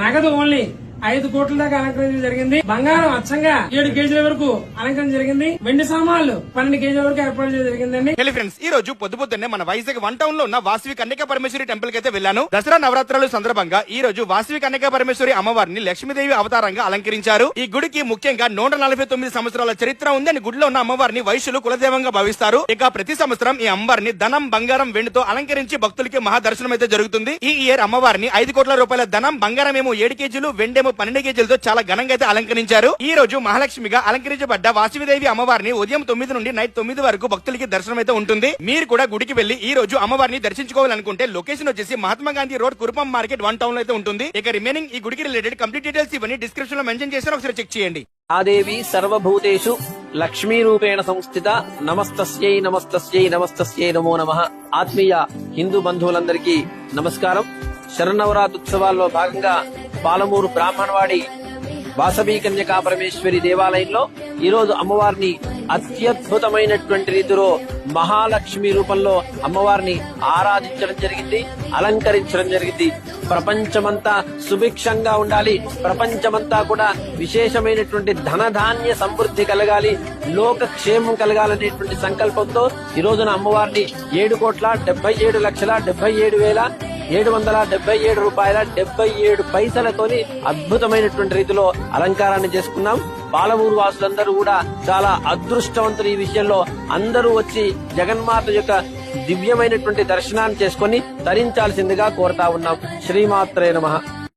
నగదు ఓన్లీ 5 కోట్ల దాకా అలంకరించడం జరిగింది. బంగారం అచ్చంగా 7 కేజీల వరకు అలంకరణ జరిగింది. వెండి సామాన్లు 12 కేజీల వరకు ఏర్పాటు చేయడం జరిగిందండి. హలో ఫ్రెండ్స్, ఈ రోజు పొద్దున్నే మన వైజాగ్ 1 టౌన్ లో ఉన్న వాసవి కన్యకా పరమేశ్వరి టెంపుల్ కి అయితే వెళ్ళాను. దసరా నవరాత్రుల సందర్భంగా ఈ రోజు వాసవి కన్యకా పరమేశ్వరి అమ్మవారిని లక్ష్మీదేవి అవతారంగా అలంకరించారు. ఈ గుడికి ముఖ్యంగా 149 సంవత్సరాల చరిత్ర ఉంది అని గుడిలో ఉన్న అమ్మవారిని వైశ్యులు కులదేవంగా భావిస్తారు. ఇక ప్రతి సంవత్సరం ఈ అమ్మవారిని ధనం, బంగారం, వెండితో అలంకరించి భక్తులకి మహాదర్శనం అయితే జరుగుతుంది. ఈ ఇయర్ అమ్మవారిని 5 కోట్ల రూపాయల ధనం, బంగారం ఏమో 7 కేజీలు, వెండేమో 12 కేజీలతో చాలా ఘనంగా అయితే అలంకరించారు. ఈ రోజు మహాలక్ష్మిగా అలంకరించబడ్డ వాసవిదేవి అమ్మవారిని ఉదయం 9 నుండి నైట్ 9 వరకు భక్తులకి దర్శనం అయితే ఉంటుంది. మీరు కూడా గుడికి వెళ్లి ఈ రోజు అమ్మవారిని దర్శించుకోవాలనుకుంటే లొకేషన్ వచ్చేసి Mahatma Gandhi road, Kurupam market, 1 town లో అయితే ఉంటుంది. ఇక రిమైనింగ్ ఈ గుడికి రిలేటెడ్ కంప్లీట్ డీటెయిల్స్ ఇవన్నీ డిస్క్రిప్షన్ లో మెన్షన్ చేశారు, ఒకసారి చెక్ చేయండి. ఆదేవి సర్వభూతేషు లక్ష్మీ రూపేణ సంస్థిత నమస్తస్యై నమస్తస్యై నమస్తస్యై నమో నమః. ఆత్మీయ హిందూ బంధువులందరికీ నమస్కారం. శరన్నవరాత్రుత్సవాల్లో భాగంగా పాలమూరు బ్రాహ్మణవాడి వాసవి కన్యకా పరమేశ్వరి దేవాలయంలో ఈ రోజు అమ్మవారిని అత్యద్భుతమైనటువంటి రీతిలో మహాలక్ష్మి రూపంలో అమ్మవారిని ఆరాధించడం జరిగింది, అలంకరించడం జరిగింది. ప్రపంచమంతా సుభిక్షంగా ఉండాలి, ప్రపంచమంతా కూడా విశేషమైనటువంటి ధనధాన్య సమృద్ధి కలగాలి, లోక క్షేమం కలగాలనేటువంటి సంకల్పంతో ఈ రోజున అమ్మవారిని 7,77,77,777 రూపాయల 77 పైసలతోని అద్భుతమైనటువంటి రీతిలో అలంకారాన్ని చేసుకున్నాం. పాలమూరు వాసులందరూ కూడా చాలా అదృష్టవంతులు. ఈ విషయంలో అందరూ వచ్చి జగన్మాత యొక్క దివ్యమైనటువంటి దర్శనాన్ని చేసుకుని తరించాల్సిందిగా కోరుతా ఉన్నాం. శ్రీమాత్రే నమః.